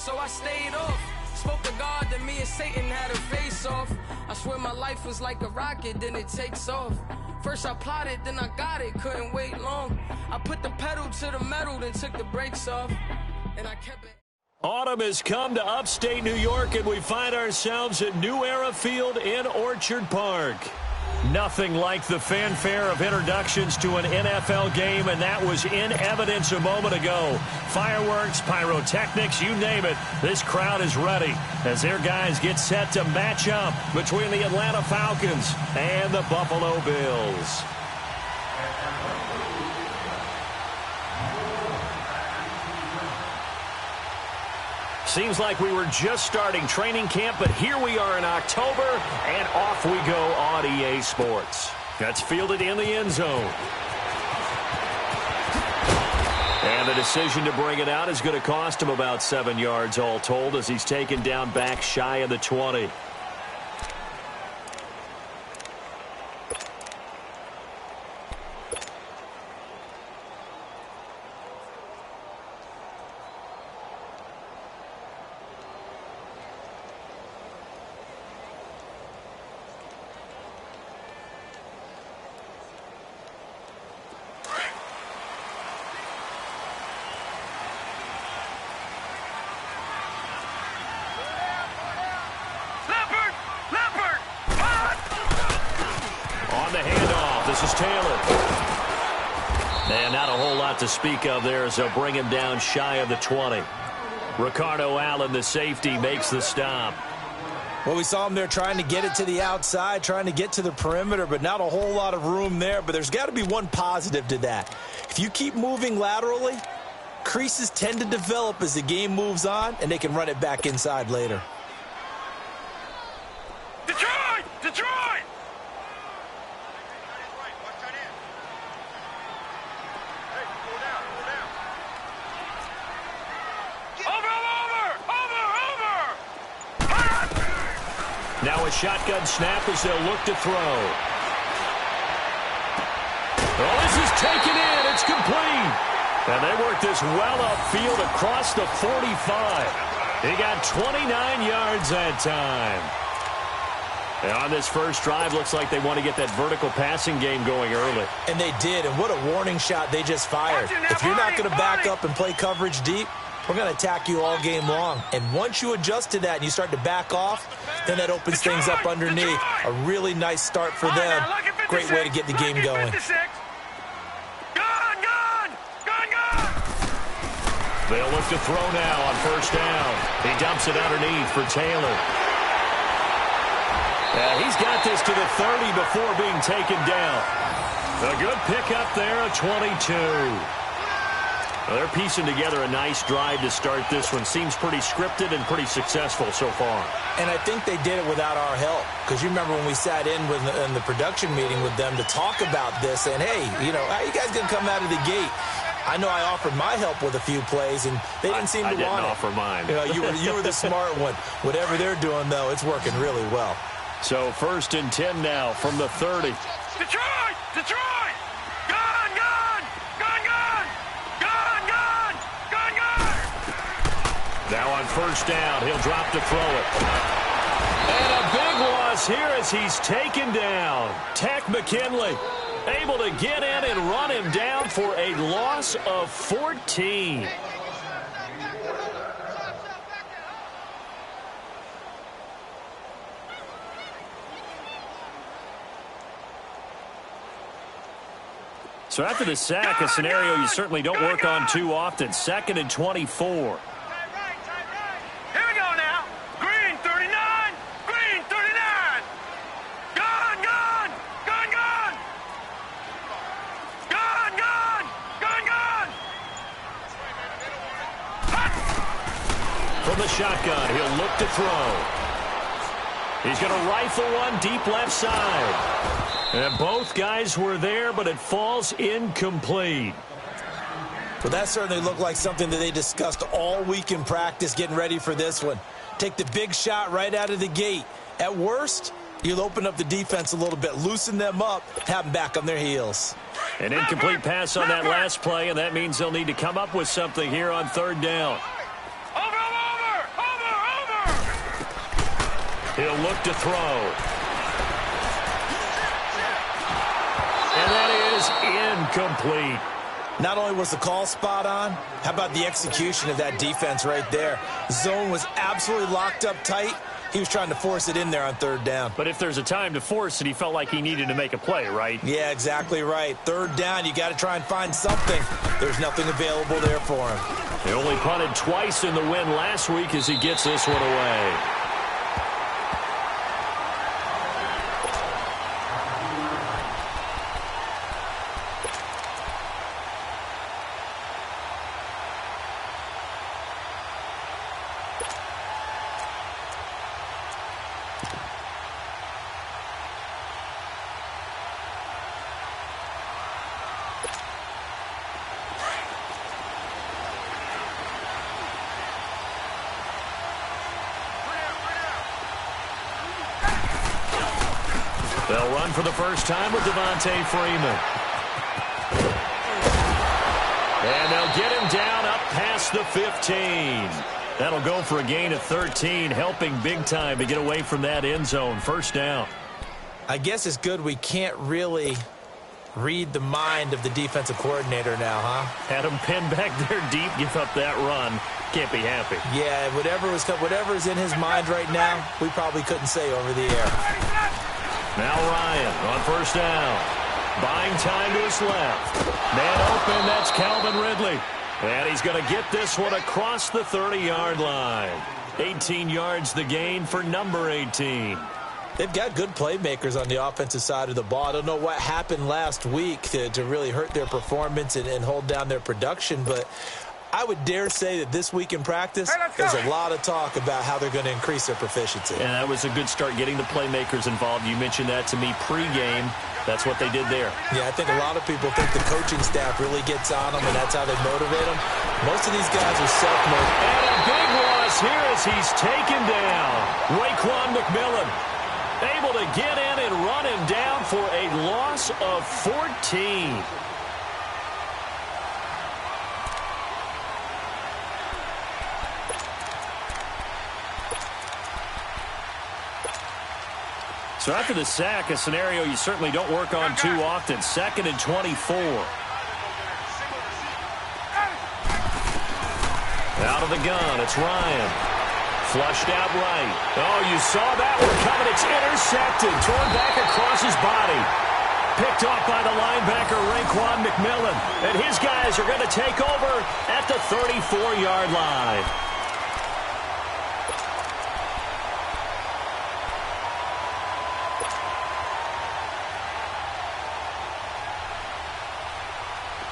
So I stayed off. Spoke to God that me and Satan had a face off. I swear my life was like a rocket, then it takes off. First I plotted, then I got it, couldn't wait long. I put the pedal to the metal, then took the brakes off. And I kept it. Autumn has come to upstate New York, and we find ourselves at New Era Field in Orchard Park. Nothing like the fanfare of introductions to an NFL game, and that was in evidence a moment ago. Fireworks, pyrotechnics, you name it. This crowd is ready as their guys get set to match up between the Atlanta Falcons and the Buffalo Bills. Seems like we were just starting training camp, but here we are in October, and off we go on EA Sports. That's fielded in the end zone. And the decision to bring it out is going to cost him about 7 yards all told as he's taken down back shy of the 20. This is Taylor. And not a whole lot to speak of there as they'll bring him down shy of the 20. Ricardo Allen, the safety, makes the stop. Well, we saw him there trying to get it to the outside, trying to get to the perimeter, but not a whole lot of room there. But there's got to be one positive to that. If you keep moving laterally, creases tend to develop as the game moves on, and they can run it back inside later. Detroit! Detroit! Now a shotgun snap as they'll look to throw. Oh, this is taken in. It's complete. And they work this well upfield across the 45. He got 29 yards that time. And on this first drive, looks like they want to get that vertical passing game going early. And they did, and what a warning shot they just fired. If you're not going to back up and play coverage deep, we're going to attack you all game long. And once you adjust to that and you start to back off, then that opens things up underneath. A really nice start for them. Great way to get the game going. They'll look to throw now on first down. He dumps it underneath for Taylor. He's got this to the 30 before being taken down. A good pickup there, a 22. Well, they're piecing together a nice drive to start this one. Seems pretty scripted and pretty successful so far. And I think they did it without our help. Because you remember when we sat in the production meeting with them to talk about this, and hey, you know, how you guys going to come out of the gate? I know I offered my help with a few plays, and they didn't seem to want it. I didn't offer mine. You know, you were the smart one. Whatever they're doing, though, it's working really well. So 1st and 10 now from the 30. Detroit! Detroit! Gone! Gone! Gone! Gone! Gone! Gone! Gone! Gone! Now on first down, he'll drop to throw it. And a big loss here as he's taken down. Takk McKinley able to get in and run him down for a loss of 14. So after the sack, a scenario you certainly don't work on too often. 2nd and 24. Here we go now. Green 39. Green 39. Gone, gone. Gone, gone. Gone, gone. Gone, gone. From the shotgun, he'll look to throw. He's going to rifle one deep left side. And both guys were there, but it falls incomplete. But that certainly looked like something that they discussed all week in practice getting ready for this one. Take the big shot right out of the gate. At worst, you'll open up the defense a little bit, loosen them up, have them back on their heels. An incomplete pass on that last play, and that means they'll need to come up with something here on 3rd down. Over, over, over. He'll look to throw. And that is incomplete. Not only was the call spot on, how about the execution of that defense right there? Zone was absolutely locked up tight. He was trying to force it in there on third down. But if there's a time to force it, he felt like he needed to make a play, right? Yeah, exactly right. Third down, you got to try and find something. There's nothing available there for him. He only punted twice in the win last week as he gets this one away. They'll run for the first time with Devontae Freeman. And they'll get him down up past the 15. That'll go for a gain of 13, helping big time to get away from that end zone. First down. I guess it's good we can't really read the mind of the defensive coordinator now, huh? Had him pinned back there deep, give up that run. Can't be happy. Yeah, whatever's in his mind right now, we probably couldn't say over the air. Now Ryan on first down. Buying time to his left. Man open, that's Calvin Ridley. And he's going to get this one across the 30-yard line. 18 yards the gain for number 18. They've got good playmakers on the offensive side of the ball. I don't know what happened last week to really hurt their performance and hold down their production, but I would dare say that this week in practice, there's a lot of talk about how they're going to increase their proficiency. And that was a good start getting the playmakers involved. You mentioned that to me pregame. That's what they did there. Yeah, I think a lot of people think the coaching staff really gets on them, and that's how they motivate them. Most of these guys are self-motivated. And a big loss here as he's taken down. Raekwon McMillan able to get in and run him down for a loss of 14. So after the sack, a scenario you certainly don't work on too often. 2nd and 24. Out of the gun, it's Ryan. Flushed out right. Oh, you saw that one coming. It's intercepted. Torn back across his body. Picked off by the linebacker, Raekwon McMillan. And his guys are going to take over at the 34-yard line.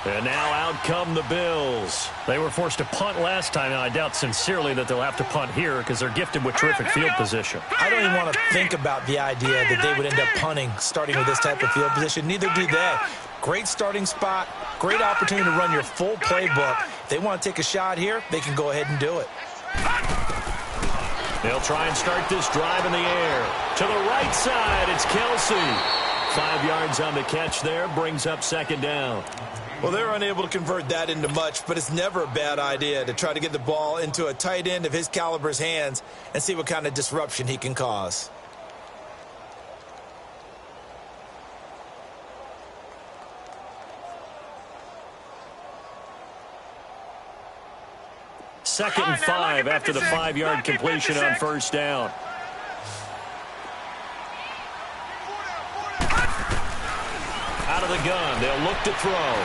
And now out come the Bills. They were forced to punt last time, and I doubt sincerely that they'll have to punt here because they're gifted with terrific field position. I don't even want to think about the idea that they would end up punting starting with this type of field position. Neither do they. Great starting spot, great opportunity to run your full playbook. If they want to take a shot here, they can go ahead and do it. They'll try and start this drive in the air. To the right side, it's Kelsey. 5 yards on the catch there, brings up 2nd down. Well, they're unable to convert that into much, but it's never a bad idea to try to get the ball into a tight end of his caliber's hands and see what kind of disruption he can cause. Second and 5 after the 5-yard completion on first down. Out of the gun, they'll look to throw.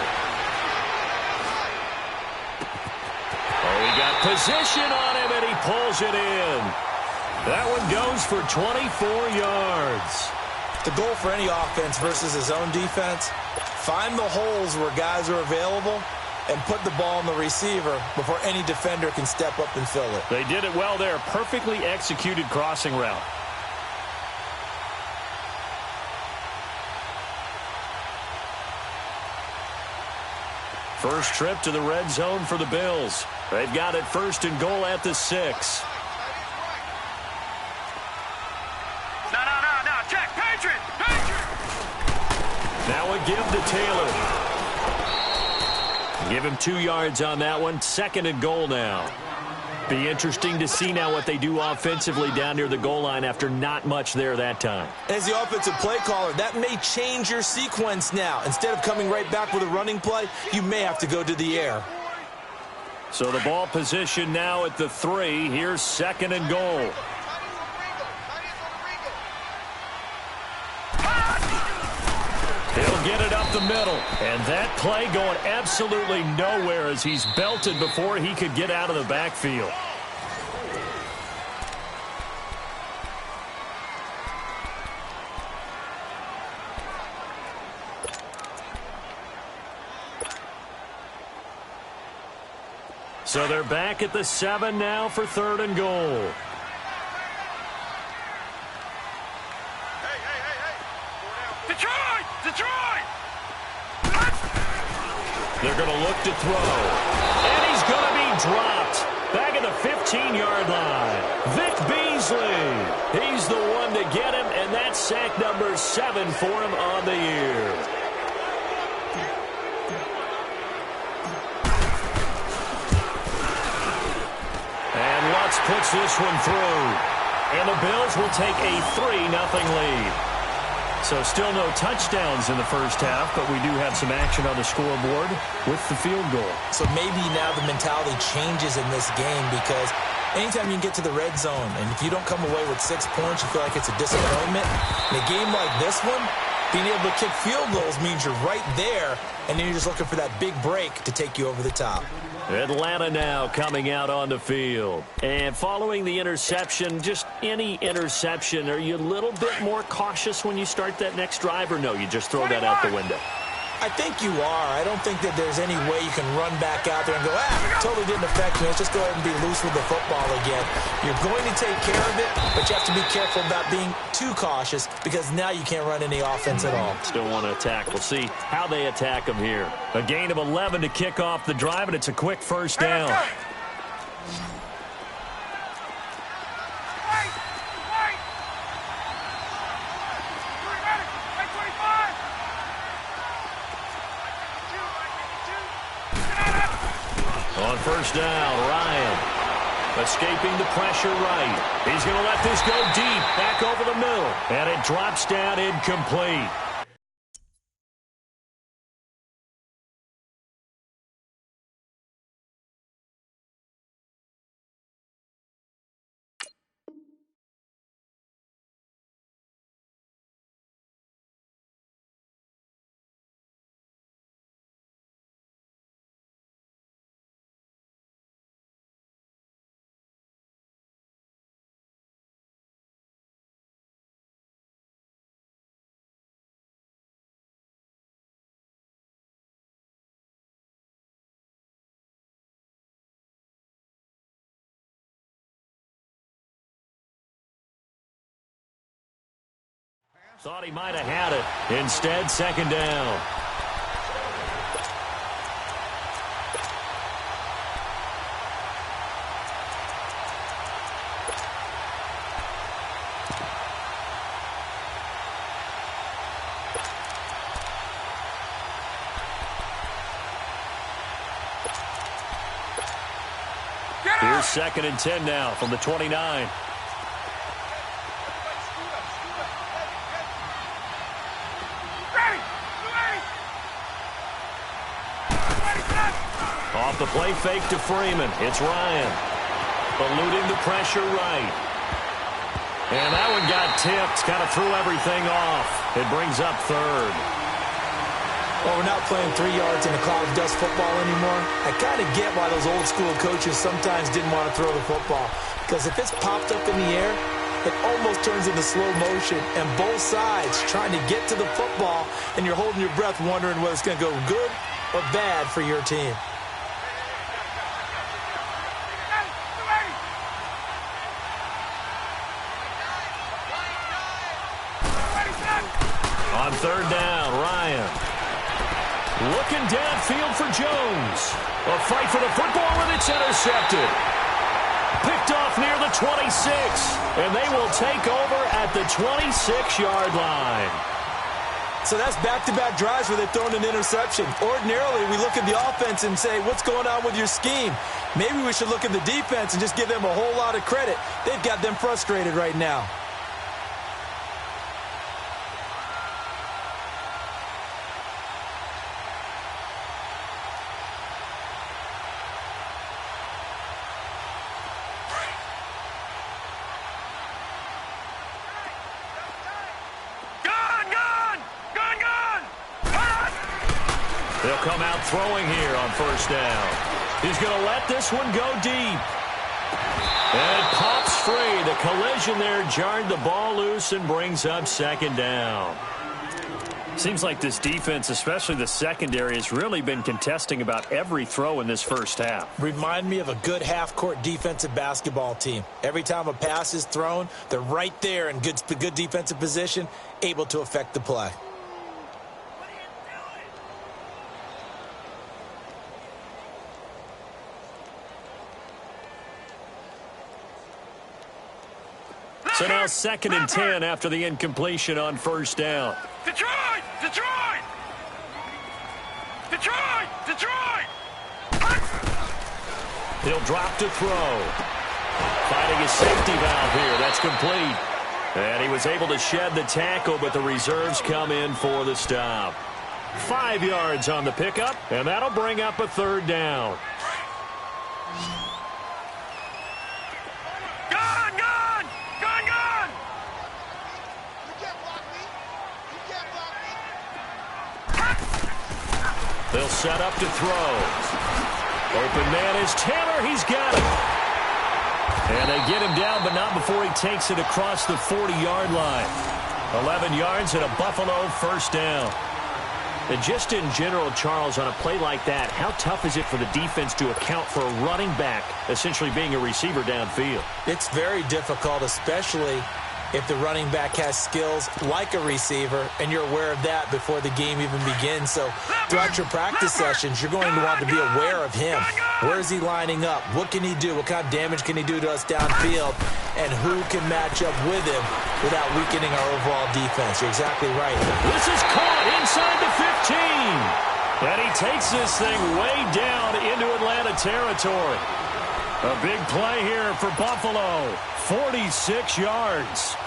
Oh, he got position on him, and he pulls it in. That one goes for 24 yards. The goal for any offense versus his own defense, find the holes where guys are available and put the ball in the receiver before any defender can step up and fill it. They did it well there. Perfectly executed crossing route. First trip to the red zone for the Bills. They've got it 1st and goal at the 6. No, check, Patriot! Now a give to Taylor. Give him 2 yards on that one. 2nd and goal now. Be interesting to see now what they do offensively down near the goal line after not much there that time. As the offensive play caller, that may change your sequence now. Instead of coming right back with a running play, you may have to go to the air. So the ball position now at the 3. Here's 2nd and goal. He'll get it up the middle. And that play going absolutely nowhere as he's belted before he could get out of the backfield. So they're back at the 7 now for 3rd and goal. Detroit! Detroit! They're going to look to throw. And he's going to be dropped. Back at the 15-yard line. Vic Beasley. He's the one to get him, and that's sack number 7 for him on the year. And Lutz puts this one through. And the Bills will take a 3-0 lead. So still no touchdowns in the first half, but we do have some action on the scoreboard with the field goal. So maybe now the mentality changes in this game because anytime you can get to the red zone and if you don't come away with 6 points, you feel like it's a disappointment. In a game like this one, being able to kick field goals means you're right there, and then you're just looking for that big break to take you over the top. Atlanta now coming out on the field. And following the interception, just any interception, are you a little bit more cautious when you start that next drive, or no, you just throw that out the window? I think you are. I don't think that there's any way you can run back out there and go, totally didn't affect me. Let's just go ahead and be loose with the football again. You're going to take care of it, but you have to be careful about being too cautious because now you can't run any offense at all. Still want to attack. We'll see how they attack them here. A gain of 11 to kick off the drive, and it's a quick first down. On first down, Ryan escaping the pressure right. He's going to let this go deep, back over the middle, and it drops down incomplete. Thought he might have had it. Instead, second down. Here's 2nd and 10 now from the 29. Off the play fake to Freeman. It's Ryan. Eluding the pressure right. And that one got tipped. Kind of threw everything off. It brings up 3rd. Well, we're not playing 3 yards in a cloud of dust football anymore. I kind of get why those old school coaches sometimes didn't want to throw the football. Because if it's popped up in the air, it almost turns into slow motion. And both sides trying to get to the football, and you're holding your breath wondering whether it's going to go good or bad for your team. On 3rd down, Ryan. Looking downfield for Jones. A fight for the football, and it's intercepted. Picked off near the 26, and they will take over at the 26-yard line. So that's back-to-back drives where they've thrown an interception. Ordinarily, we look at the offense and say, what's going on with your scheme? Maybe we should look at the defense and just give them a whole lot of credit. They've got them frustrated right now. They'll come out throwing here on first down. He's going to let this one go deep. And it pops free. The collision there jarred the ball loose and brings up second down. Seems like this defense, especially the secondary, has really been contesting about every throw in this first half. Remind me of a good half-court defensive basketball team. Every time a pass is thrown, they're right there in good defensive position, able to affect the play. So now 2nd and 10 after the incompletion on first down. Detroit! Detroit! Detroit! Detroit! He'll drop to throw. Finding his safety valve here. That's complete. And he was able to shed the tackle, but the reserves come in for the stop. 5 yards on the pickup, and that'll bring up a third down. They'll set up to throw. Open man is Taylor. He's got it. And they get him down, but not before he takes it across the 40-yard line. 11 yards and a Buffalo first down. And just in general, Charles, on a play like that, how tough is it for the defense to account for a running back essentially being a receiver downfield? It's very difficult, especially if the running back has skills like a receiver, and you're aware of that before the game even begins. So throughout your practice sessions, you're going to want to be aware of him. Where is he lining up? What can he do? What kind of damage can he do to us downfield? And who can match up with him without weakening our overall defense? You're exactly right. This is caught inside the 15. And he takes this thing way down into Atlanta territory. A big play here for Buffalo. 46 yards.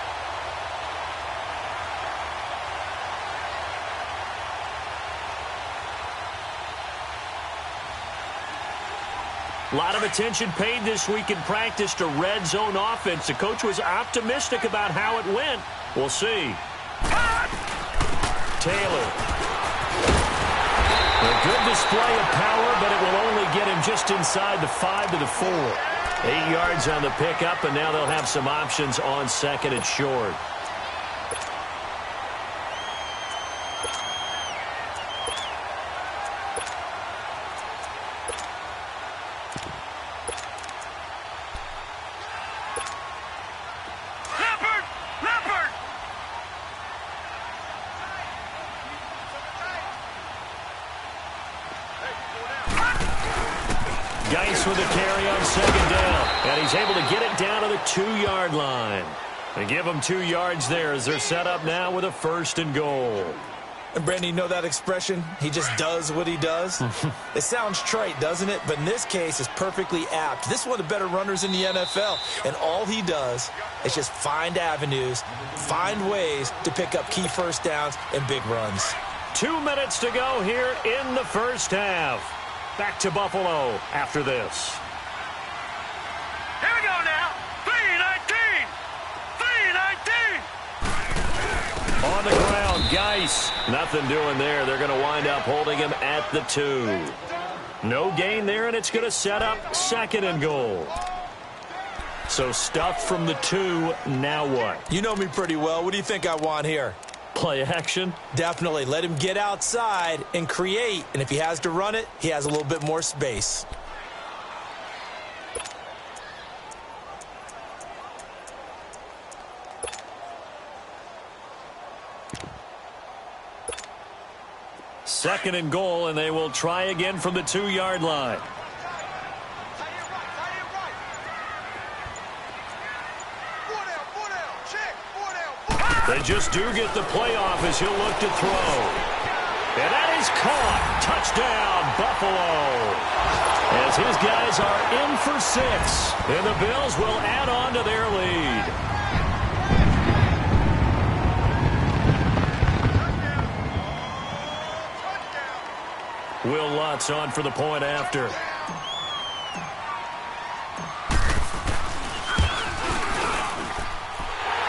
A lot of attention paid this week in practice to red zone offense. The coach was optimistic about how it went. We'll see. Taylor. A good display of power, but it will only get him just inside the 5 to the 4. 8 yards on the pickup, and now they'll have some options on 2nd and short. Geis with a carry on 2nd down. And he's able to get it down to the 2-yard line. They give him 2 yards there as they're set up now with a 1st and goal. And, Brandon, you know that expression? He just does what he does? It sounds trite, doesn't it? But in this case, it's perfectly apt. This is one of the better runners in the NFL. And all he does is just find avenues, find ways to pick up key first downs and big runs. 2 minutes to go here in the first half. Back to Buffalo after this. Here we go now. 3-19. 3-19. On the ground, Geis. Nothing doing there. They're going to wind up holding him at the 2. No gain there, and it's going to set up 2nd and goal. So stuffed from the 2. Now what? You know me pretty well. What do you think I want here? Play action? Definitely. Let him get outside and create. And if he has to run it, he has a little bit more space. Second and goal, and they will try again from the 2-yard line. They just do get the playoff as he'll look to throw. And that is caught. Touchdown, Buffalo. As his guys are in for 6. And the Bills will add on to their lead. Will Lutz on for the point after.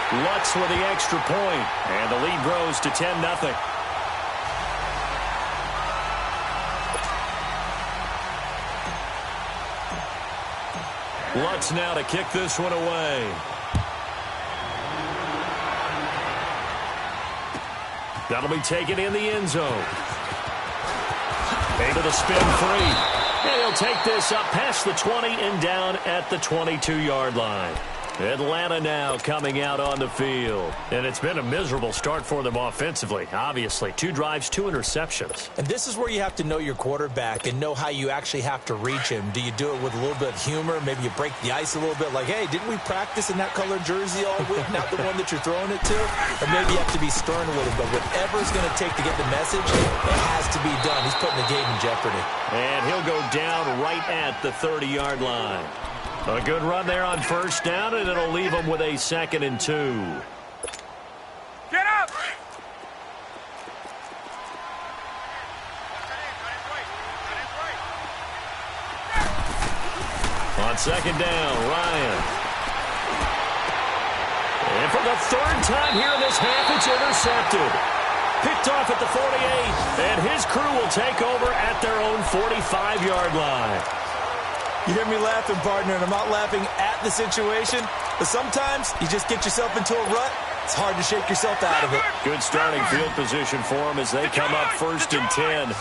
Lutz with the extra point, and the lead grows to 10-0. Lutz now to kick this one away. That'll be taken in the end zone. Able to spin free. And he'll take this up past the 20 and down at the 22-yard line. Atlanta now coming out on the field. And it's been a miserable start for them offensively, obviously. 2 drives, 2 interceptions. And this is where you have to know your quarterback and know how you actually have to reach him. Do you do it with a little bit of humor? Maybe you break the ice a little bit like, hey, didn't we practice in that colored jersey all week? Not the one that you're throwing it to? Or maybe you have to be stern with him. But whatever it's going to take to get the message, it has to be done. He's putting the game in jeopardy. And he'll go down right at the 30-yard line. A good run there on first down, and it'll leave them with a 2nd and 2. Get up! On 2nd down, Ryan. And for the 3rd time here in this half, it's intercepted. Picked off at the 48, and his crew will take over at their own 45-yard line. You hear me laughing, partner, and I'm not laughing at the situation, but sometimes you just get yourself into a rut. It's hard to shake yourself out of it. Good starting field position for them as they come up 1st and 10.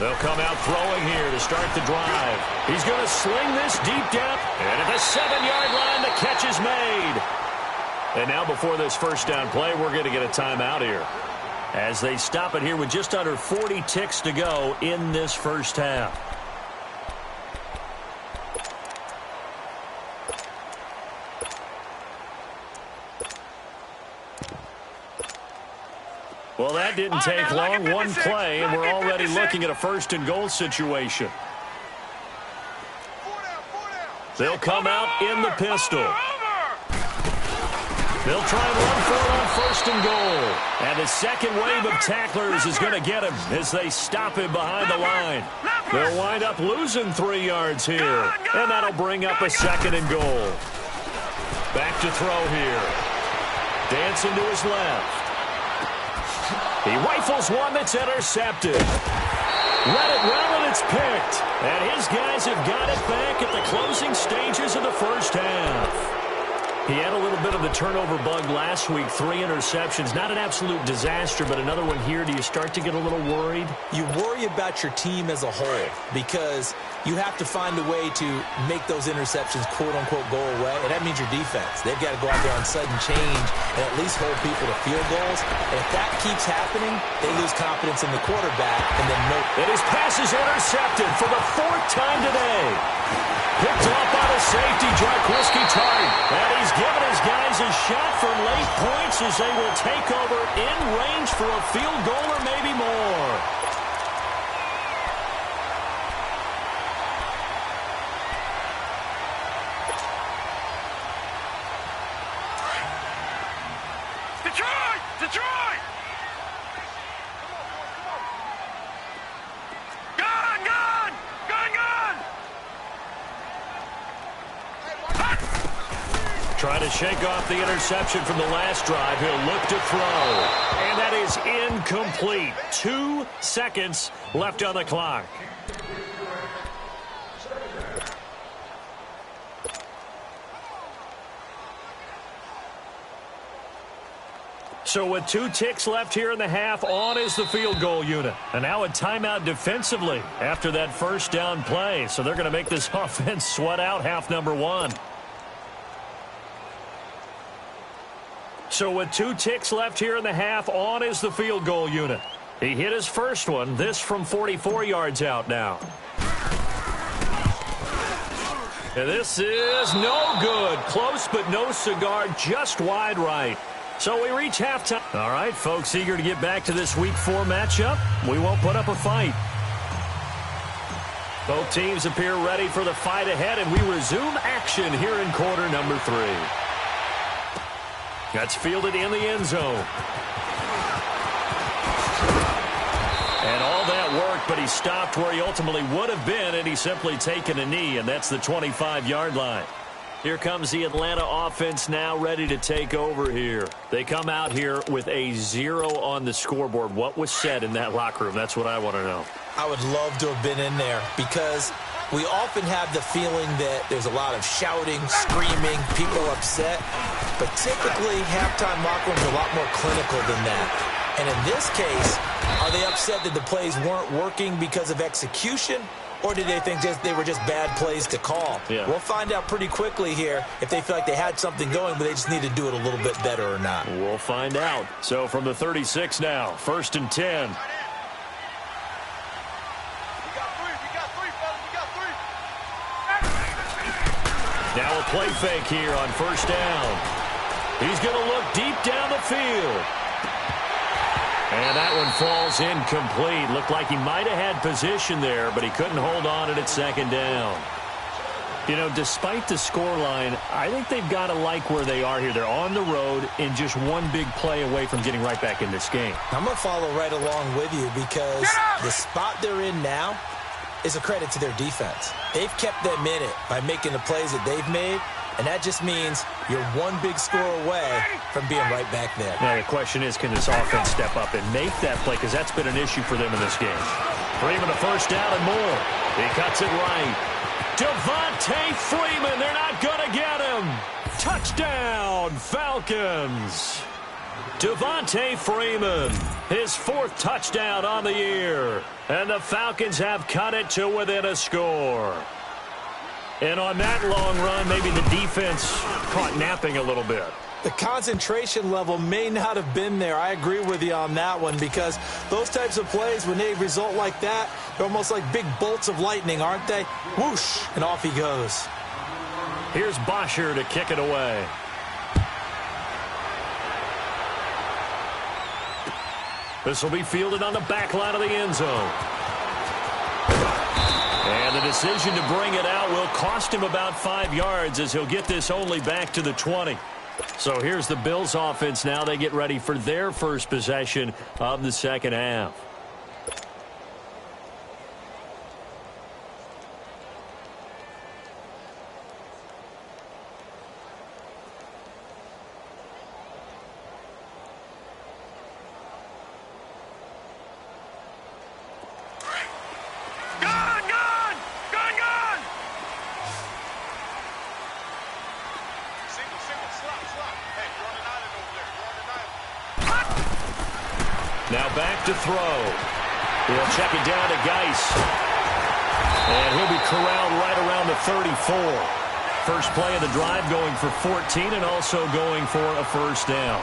They'll come out throwing here to start the drive. He's going to sling this deep down. And at the 7-yard line, the catch is made. And now before this first down play, we're going to get a timeout here. As they stop it here with just under 40 ticks to go in this first half. Well, that didn't take long. One play, and we're already looking at a 1st and goal situation. They'll come out in the pistol. They'll try and run for it on 1st and goal. And the second wave of tacklers is going to get him as they stop him behind the line. They'll wind up losing 3 yards here. And that'll bring up a 2nd and goal. Back to throw here. Dancing to his left. He rifles one that's intercepted. Read it well, and it's picked. And his guys have got it back at the closing stages of the first half. He had a little bit of the turnover bug last week, 3 interceptions. Not an absolute disaster, but another one here. Do you start to get a little worried? You worry about your team as a whole because you have to find a way to make those interceptions, quote-unquote, go away, and that means your defense. They've got to go out there on sudden change and at least hold people to field goals. And if that keeps happening, they lose confidence in the quarterback, and then And his pass is intercepted for the 4th time today. Picked off by the safety, Jaquiski Tartt. And he's given his guys a shot for late points as they will take over in range for a field goal or maybe more. Detroit! Detroit! Gun! Gun! Gun! Gun! Trying to shake off the interception from the last drive. He'll look to throw. And that is incomplete. 2 seconds left on the clock. So with 2 ticks left here in the half, on is the field goal unit. And now a timeout defensively after that first down play. So they're going to make this offense sweat out half number 1. So with 2 ticks left here in the half, on is the field goal unit. He hit his first one, this from 44 yards out now. And this is no good. Close, but no cigar, just wide right. So we reach halftime. All right, folks, eager to get back to this Week 4 matchup. We won't put up a fight. Both teams appear ready for the fight ahead, and we resume action here in quarter number 3. That's fielded in the end zone. And all that worked, but he stopped where he ultimately would have been, and he's simply taken a knee, and that's the 25-yard line. Here comes the Atlanta offense now ready to take over here. They come out here with a 0 on the scoreboard. What was said in that locker room? That's what I want to know. I would love to have been in there because we often have the feeling that there's a lot of shouting, screaming, people upset. But typically, halftime locker rooms are a lot more clinical than that. And in this case, are they upset that the plays weren't working because of execution? Or did they think they were just bad plays to call? Yeah. We'll find out pretty quickly here if they feel like they had something going, but they just need to do it a little bit better or not. We'll find out. So from the 36 now, 1st and 10. Now a play fake here on 1st down. He's going to look deep down the field. And that one falls incomplete. Looked like he might have had position there, but he couldn't hold on at 2nd down. You know, despite the scoreline, I think they've got to like where they are here. They're on the road and just one big play away from getting right back in this game. I'm going to follow right along with you because the spot they're in now is a credit to their defense. They've kept them in it by making the plays that they've made, and that just means you're one big score away from being right back there. Now, the question is, can this offense step up and make that play? Because that's been an issue for them in this game. Freeman a 1st down and more. He cuts it right. Devontae Freeman, they're not going to get him. Touchdown, Falcons. Devontae Freeman, his 4th touchdown on the year. And the Falcons have cut it to within a score. And on that long run, maybe the defense caught napping a little bit. The concentration level may not have been there. I agree with you on that one because those types of plays, when they result like that, they're almost like big bolts of lightning, aren't they? Whoosh, and off he goes. Here's Bosher to kick it away. This will be fielded on the back line of the end zone. And the decision to bring it out will cost him about 5 yards as he'll get this only back to the 20. So here's the Bills offense now. They get ready for their first possession of the second half. Now back to throw. He'll check it down to Geis. And he'll be corralled right around the 34. First play of the drive going for 14 and also going for a 1st down.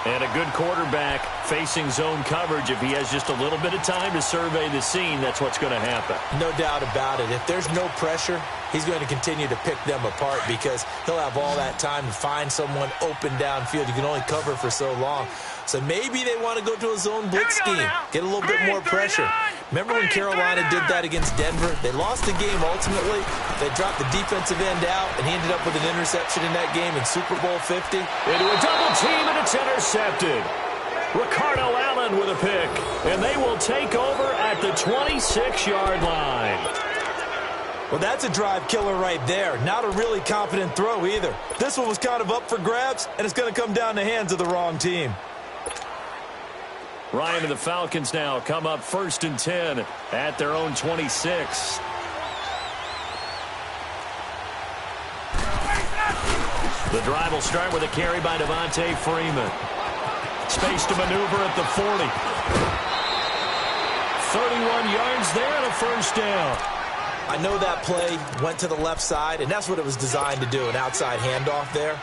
And a good quarterback facing zone coverage. If he has just a little bit of time to survey the scene, that's what's going to happen. No doubt about it. If there's no pressure, he's going to continue to pick them apart because he'll have all that time to find someone open downfield. You can only cover for so long. So maybe they want to go to a zone blitz scheme, get a little bit more pressure. Remember when Carolina did that against Denver? They lost the game ultimately. They dropped the defensive end out, and he ended up with an interception in that game in Super Bowl 50. Into a double team, and it's intercepted. Ricardo Allen with a pick, and they will take over at the 26-yard line. Well, that's a drive killer right there. Not a really confident throw either. This one was kind of up for grabs, and it's going to come down the hands of the wrong team. Ryan and the Falcons now come up 1st and 10 at their own 26. The drive will start with a carry by Devontae Freeman. Space to maneuver at the 40. 31 yards there and a 1st down. I know that play went to the left side, and that's what it was designed to do, an outside handoff there.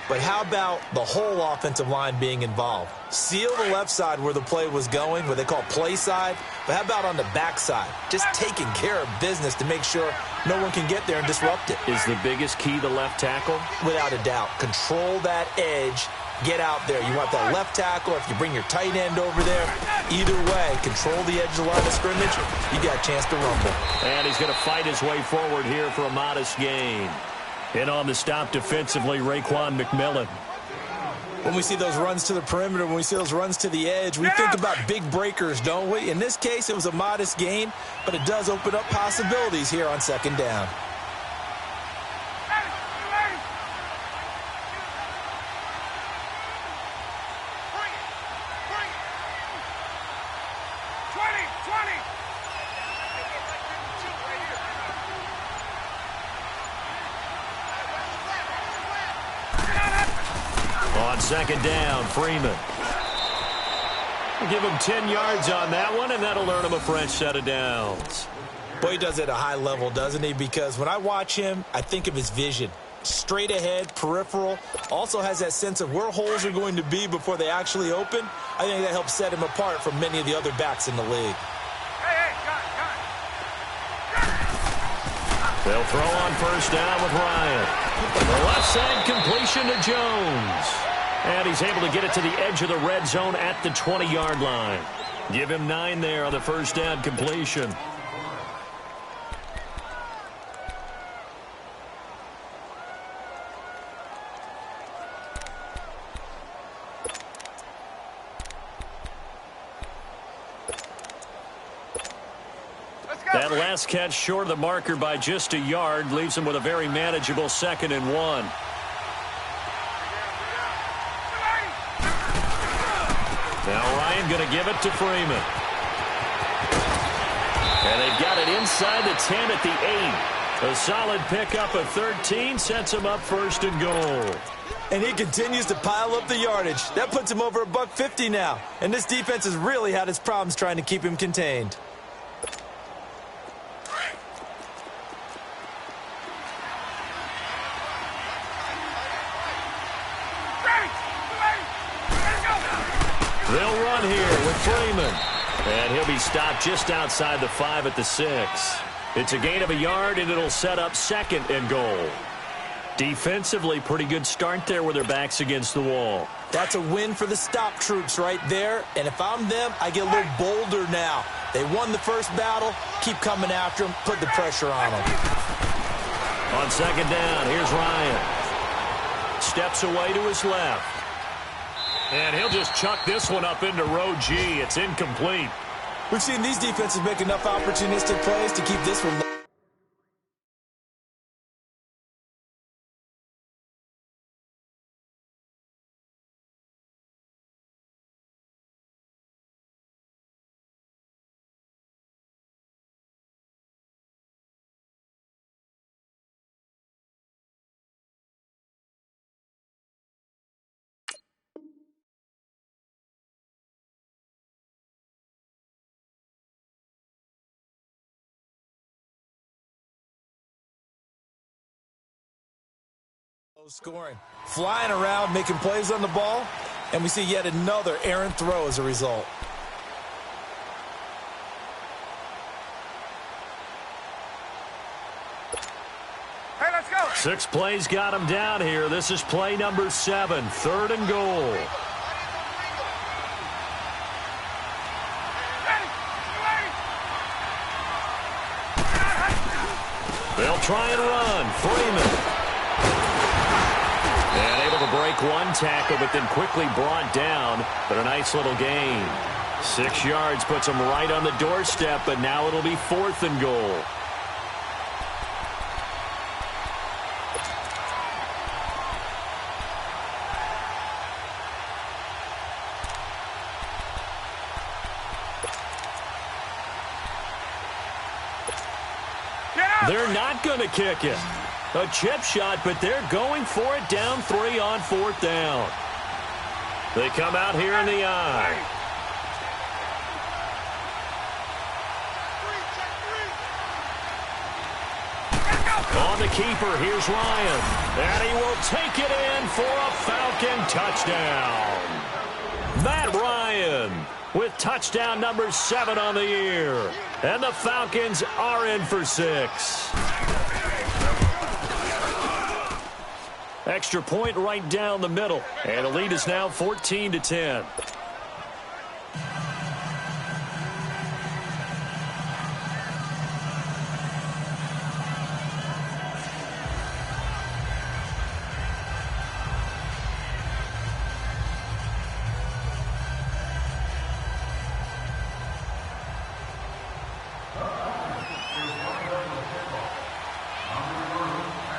But how about the whole offensive line being involved? Seal the left side where the play was going, what they call play side. But how about on the back side? Just taking care of business to make sure no one can get there and disrupt it. Is the biggest key the left tackle? Without a doubt. Control that edge. Get out there. You want that left tackle. If you bring your tight end over there, either way, control the edge of the line of scrimmage. You got a chance to rumble. And he's going to fight his way forward here for a modest gain. And on the stop defensively, Raekwon McMillan. When we see those runs to the perimeter, when we see those runs to the edge, we think about big breakers, don't we? In this case, it was a modest gain, but it does open up possibilities here on second down. On second down, Freeman. We'll give him 10 yards on that one, and that'll earn him a fresh set of downs. Boy, he does it at a high level, doesn't he? Because when I watch him, I think of his vision. Straight ahead, peripheral. Also has that sense of where holes are going to be before they actually open. I think that helps set him apart from many of the other backs in the league. They'll throw on first down with Ryan. The left side completion to Jones. And he's able to get it to the edge of the red zone at the 20-yard line. Give him 9 there on the first down completion. That last catch short of the marker by just a yard leaves him with a very manageable 2nd and 1. Now Ryan going to give it to Freeman. And they've got it inside the 10 at the 8. A solid pickup of 13 sets him up 1st and goal. And he continues to pile up the yardage. That puts him over $150 now. And this defense has really had its problems trying to keep him contained. They'll run here with Freeman. And he'll be stopped just outside the 5 at the 6. It's a gain of a yard, and it'll set up 2nd and goal. Defensively, pretty good start there with their backs against the wall. That's a win for the stop troops right there. And if I'm them, I get a little bolder now. They won the first battle. Keep coming after them. Put the pressure on them. On second down, here's Ryan. Steps away to his left. And he'll just chuck this one up into row G. It's incomplete. We've seen these defenses make enough opportunistic plays to keep this one. Scoring, flying around, making plays on the ball, and we see yet another errant throw as a result. Hey, let's go. 6 plays got him down here. This is play number 7, 3rd and goal. They'll try and run. Freeman. And able to break one tackle, but then quickly brought down. But a nice little gain. 6 yards puts him right on the doorstep, but now it'll be 4th and goal. They're not going to kick it. A chip shot, but they're going for it down 3 on 4th down. They come out here in the eye. On the keeper, here's Ryan. And he will take it in for a Falcon touchdown. Matt Ryan with touchdown number 7 on the year. And the Falcons are in for 6. Extra point right down the middle. And the lead is now 14-10.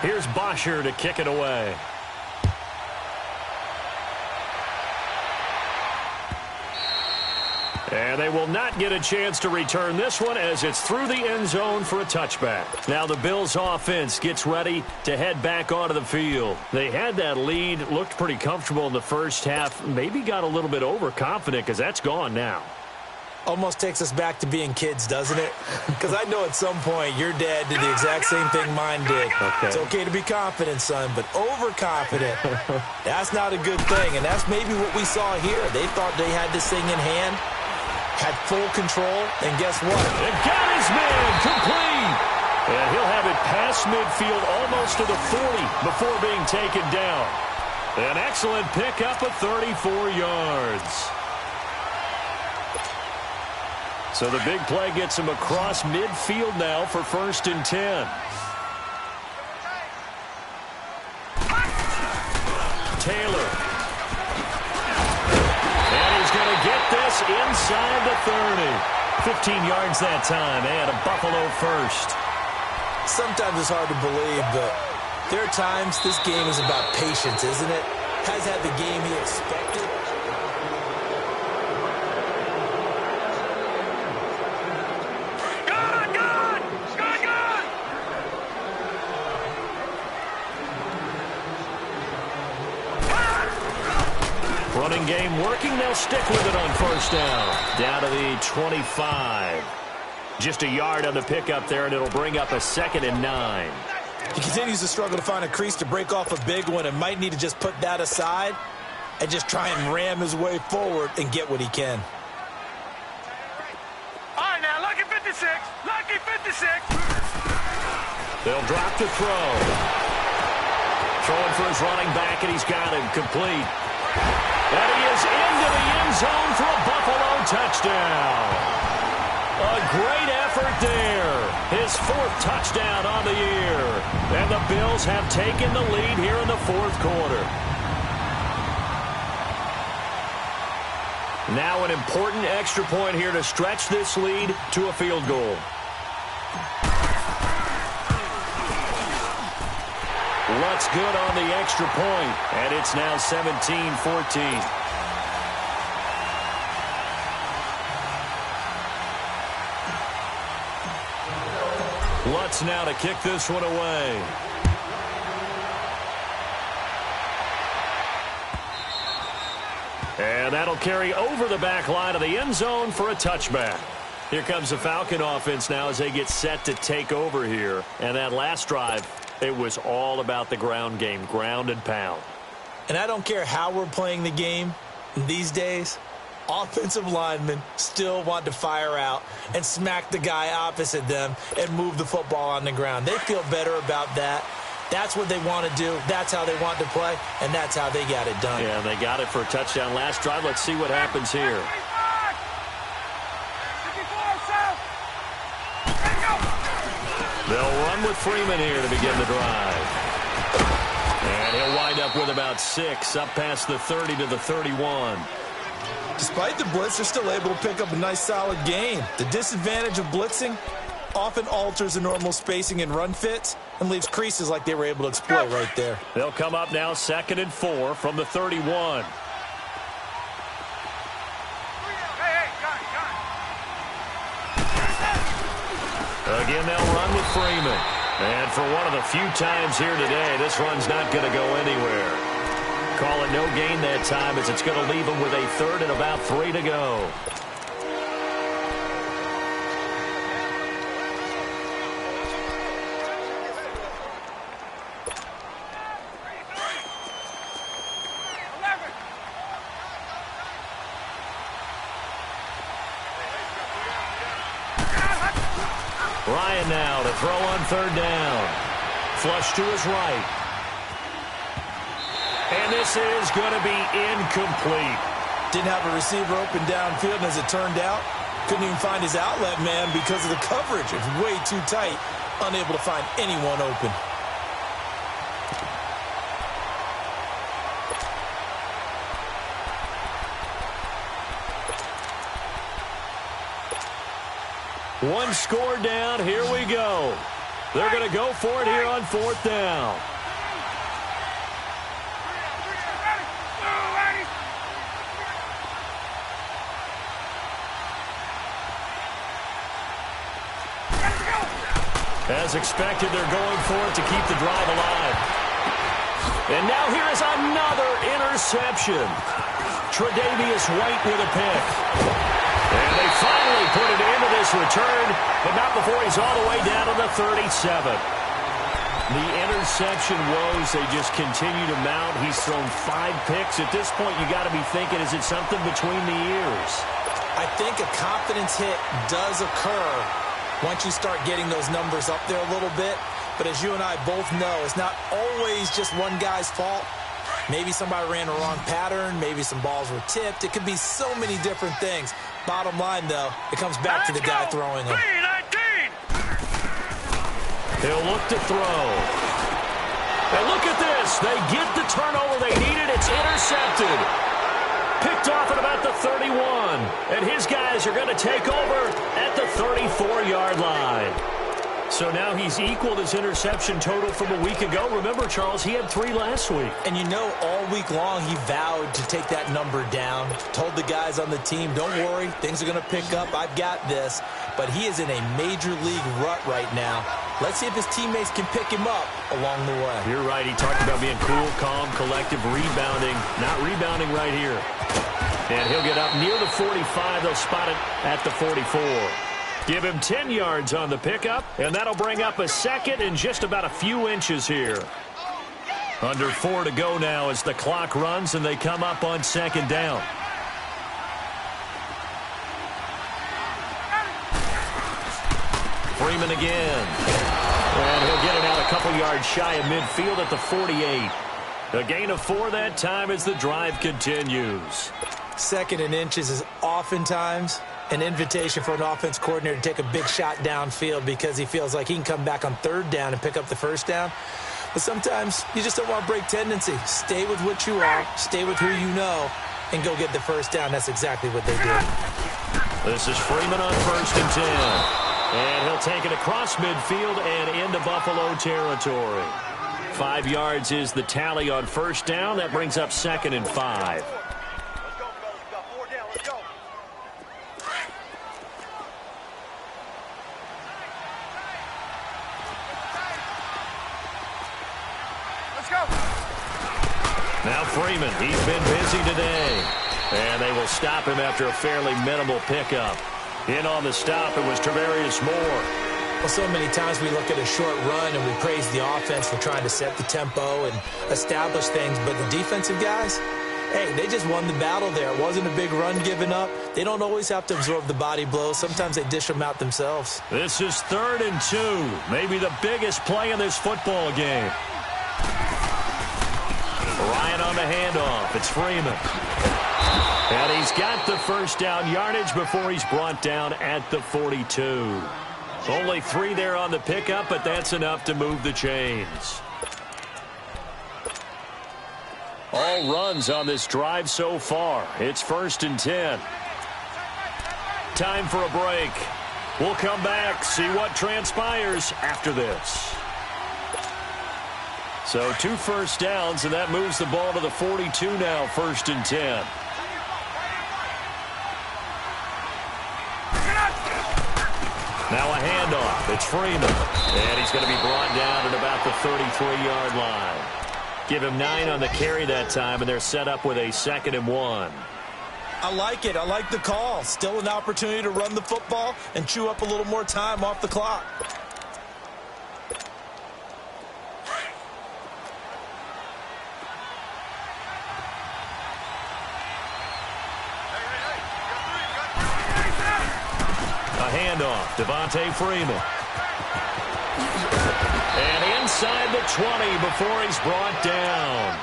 Here's Bosher to kick it away. And they will not get a chance to return this one as it's through the end zone for a touchback. Now the Bills offense gets ready to head back onto the field. They had that lead, looked pretty comfortable in the first half, maybe got a little bit overconfident because that's gone now. Almost takes us back to being kids, doesn't it? Because I know at some point your dad did the exact same thing mine did. Okay. It's okay to be confident, son, but overconfident, that's not a good thing. And that's maybe what we saw here. They thought they had this thing in hand, had full control, and guess what? It got his man complete. And he'll have it past midfield almost to the 40 before being taken down. An excellent pickup of 34 yards. So the big play gets him across midfield now for 1st and 10. Taylor. And he's going to get this inside the 30. 15 yards that time, and a Buffalo first. Sometimes it's hard to believe, but there are times this game is about patience, isn't it? Has had the game he expected. Running game working. They'll stick with it on 1st down. Down to the 25. Just a yard on the pickup there, and it'll bring up a 2nd and 9. He continues to struggle to find a crease to break off a big one and might need to just put that aside and just try and ram his way forward and get what he can. All right, now, lucky 56. Lucky 56. They'll drop the throw. Throwing for his running back, and he's got him complete. And he is into the end zone for a Buffalo touchdown. A great effort there. His 4th touchdown on the year. And the Bills have taken the lead here in the 4th quarter. Now an important extra point here to stretch this lead to a field goal. Lutz good on the extra point, and it's now 17-14. Lutz now to kick this one away. And that'll carry over the back line of the end zone for a touchback. Here comes the Falcon offense now as they get set to take over here. And that last drive, it was all about the ground game, ground and pound. And I don't care how we're playing the game these days, offensive linemen still want to fire out and smack the guy opposite them and move the football on the ground. They feel better about that. That's what they want to do. That's how they want to play, and that's how they got it done. Yeah, they got it for a touchdown last drive. Let's see what happens here. They'll run with Freeman here to begin the drive. And he'll wind up with about 6, up past the 30 to the 31. Despite the blitz, they're still able to pick up a nice, solid gain. The disadvantage of blitzing often alters the normal spacing and run fits and leaves creases like they were able to exploit right there. They'll come up now 2nd and 4 from the 31. Again, they'll run with Freeman. And for one of the few times here today, this run's not going to go anywhere. Call it no gain that time as it's going to leave them with a 3rd and about 3 to go. Ryan now to throw on third down. Flush to his right. And this is going to be incomplete. Didn't have a receiver open downfield, and as it turned out, couldn't even find his outlet man because of the coverage. It's way too tight, unable to find anyone open. One score down. Here we go. They're going to go for it here on fourth down. As expected, they're going for it to keep the drive alive. And now here is another interception. Tre'Davious White with a pick. And they finally put it into this return, but not before he's all the way down to the 37. The interception woes, they just continue to mount. He's thrown 5 picks. At this point, you got to be thinking, is it something between the ears? I think a confidence hit does occur once you start getting those numbers up there a little bit. But as you and I both know, it's not always just one guy's fault. Maybe somebody ran the wrong pattern. Maybe some balls were tipped. It could be so many different things. Bottom line, though, it comes back to the guy throwing them. He'll look to throw. And look at this. They get the turnover they needed. It's intercepted. Picked off at about the 31. And his guys are going to take over at the 34-yard line. So now he's equaled his interception total from a week ago. Remember, Charles, he had 3 last week. And you know, all week long he vowed to take that number down. Told the guys on the team, don't worry, things are going to pick up. I've got this. But he is in a major league rut right now. Let's see if his teammates can pick him up along the way. You're right. He talked about being cool, calm, collective, rebounding. Not rebounding right here. And he'll get up near the 45. They'll spot it at the 44. Give him 10 yards on the pickup, and that'll bring up a second in just about a few inches here. Under 4 to go now as the clock runs, and they come up on second down. Freeman again. And he'll get it out a couple yards shy of midfield at the 48. A gain of 4 that time as the drive continues. Second and inches is oftentimes an invitation for an offense coordinator to take a big shot downfield because he feels like he can come back on third down and pick up the first down. But sometimes you just don't want to break tendency. Stay with what you are, stay with who you know, and go get the first down. That's exactly what they did. This is Freeman on 1st and 10. And he'll take it across midfield and into Buffalo territory. 5 yards is the tally on first down. That brings up 2nd and 5. Now Freeman, he's been busy today. And they will stop him after a fairly minimal pickup. In on the stop, it was Tarvarius Moore. Well, so many times we look at a short run and we praise the offense for trying to set the tempo and establish things. But the defensive guys, hey, they just won the battle there. It wasn't a big run given up. They don't always have to absorb the body blows. Sometimes they dish them out themselves. This is 3rd and 2. Maybe the biggest play in this football game. Ryan on the handoff. It's Freeman. And he's got the first down yardage before he's brought down at the 42. Only 3 there on the pickup, but that's enough to move the chains. All runs on this drive so far. It's 1st and 10. Time for a break. We'll come back, see what transpires after this. So 2 first downs, and that moves the ball to the 42 now, 1st and 10. Now a handoff. It's Freeman. And he's going to be brought down at about the 33-yard line. Give him 9 on the carry that time, and they're set up with a 2nd and 1. I like it. I like the call. Still an opportunity to run the football and chew up a little more time off the clock. A handoff. Devontae Freeman. And inside the 20 before he's brought down.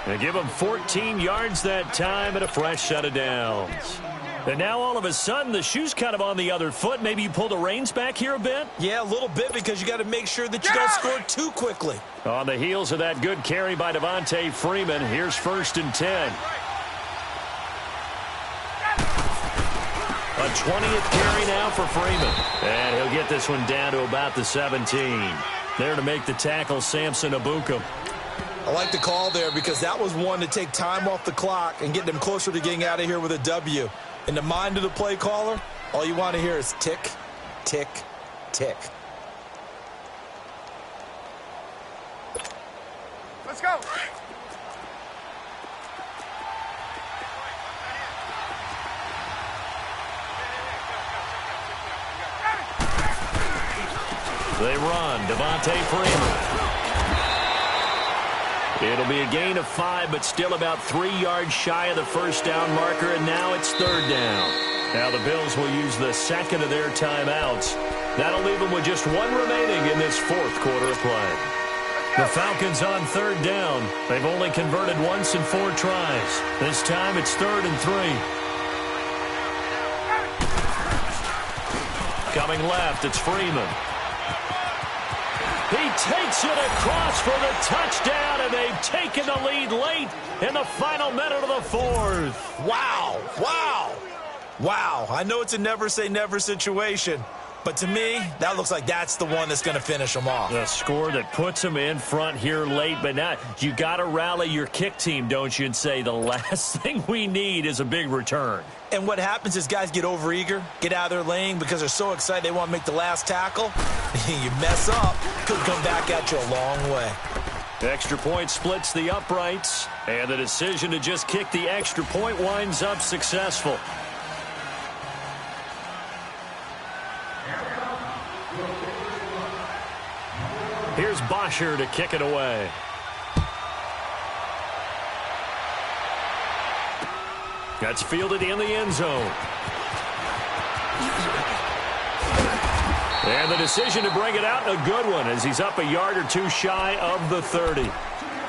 They give him 14 yards that time and a fresh set of downs. And now all of a sudden the shoe's kind of on the other foot. Maybe you pull the reins back here a bit? Yeah, a little bit because you got to make sure that you don't score too quickly. On the heels of that good carry by Devontae Freeman, here's 1st and 10. A 20th carry now for Freeman. And he'll get this one down to about the 17. There to make the tackle, Samson Ebukam. I like the call there because that was one to take time off the clock and get them closer to getting out of here with a W. In the mind of the play caller, all you want to hear is tick, tick, tick. Let's go. They run. Devontae Freeman. It'll be a gain of 5, but still about 3 yards shy of the first down marker, and now it's 3rd down. Now the Bills will use the second of their timeouts. That'll leave them with just 1 remaining in this 4th quarter of play. The Falcons on 3rd down. They've only converted once in 4 tries. This time it's 3rd and 3. Coming left, it's Freeman. He takes it across for the touchdown, and they've taken the lead late in the final minute of the 4th. Wow, wow, wow. I know it's a never-say-never situation, but to me, that looks like that's the one that's going to finish them off. The score that puts them in front here late, but now you got to rally your kick team, don't you, and say the last thing we need is a big return. And what happens is guys get overeager, get out of their lane because they're so excited they want to make the last tackle. You mess up, could come back at you a long way. The extra point splits the uprights, and the decision to just kick the extra point winds up successful. Here's Bosher to kick it away. That's fielded in the end zone. And the decision to bring it out, a good one, as he's up a yard or 2 shy of the 30.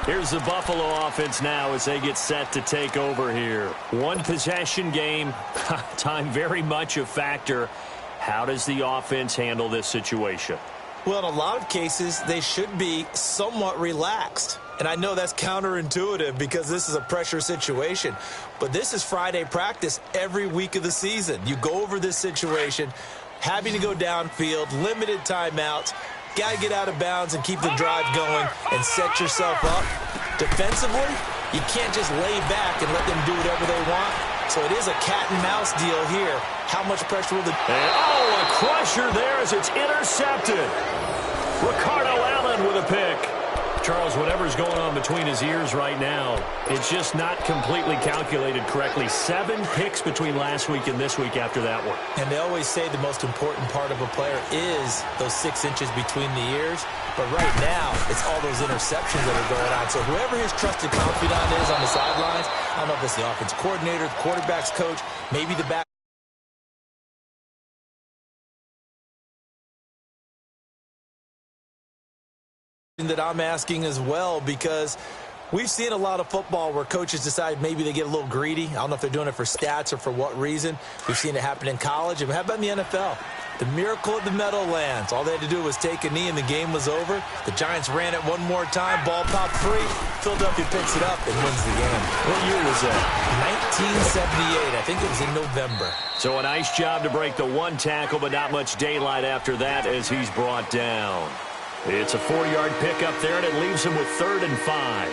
Here's the Buffalo offense now as they get set to take over here. 1 possession game, time very much a factor. How does the offense handle this situation? Well, in a lot of cases, they should be somewhat relaxed. And I know that's counterintuitive because this is a pressure situation. But this is Friday practice every week of the season. You go over this situation, having to go downfield, limited timeouts, got to get out of bounds and keep the drive going and set yourself up. Defensively, you can't just lay back and let them do whatever they want. So it is a cat-and-mouse deal here. How much pressure will the... a crusher there as it's intercepted. Ricardo Allen with a pick. Charles, whatever's going on between his ears right now, it's just not completely calculated correctly. 7 picks between last week and this week after that one. And they always say the most important part of a player is those 6 inches between the ears. But right now, it's all those interceptions that are going on. So whoever his trusted confidant is on the sidelines, I don't know if it's the offense coordinator, the quarterback's coach, maybe the back. That I'm asking as well, because we've seen a lot of football where coaches decide maybe they get a little greedy. I don't know if they're doing it for stats or for what reason. We've seen it happen in college. And how about in the NFL? The miracle of the Meadowlands. All they had to do was take a knee and the game was over. The Giants ran it one more time. Ball popped free. Philadelphia picks it up and wins the game. What year was that? 1978. I think it was in November. So a nice job to break the 1 tackle, but not much daylight after that as he's brought down. It's a 4-yard pickup there, and it leaves him with 3rd and 5.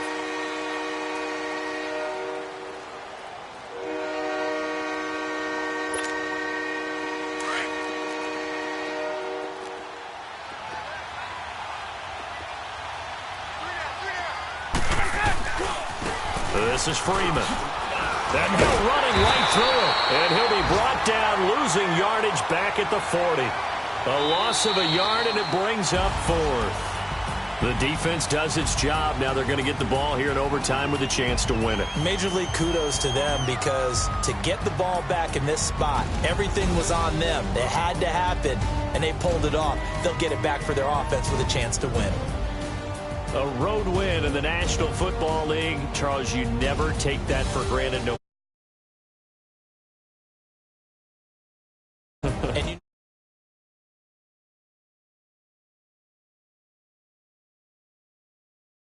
This is Freeman. That ball running right through it, and he'll be brought down, losing yardage back at the 40. A loss of a yard, and it brings up 4th. The defense does its job. Now they're going to get the ball here in overtime with a chance to win it. Major league kudos to them, because to get the ball back in this spot, everything was on them. It had to happen, and they pulled it off. They'll get it back for their offense with a chance to win. A road win in the National Football League. Charles, you never take that for granted. No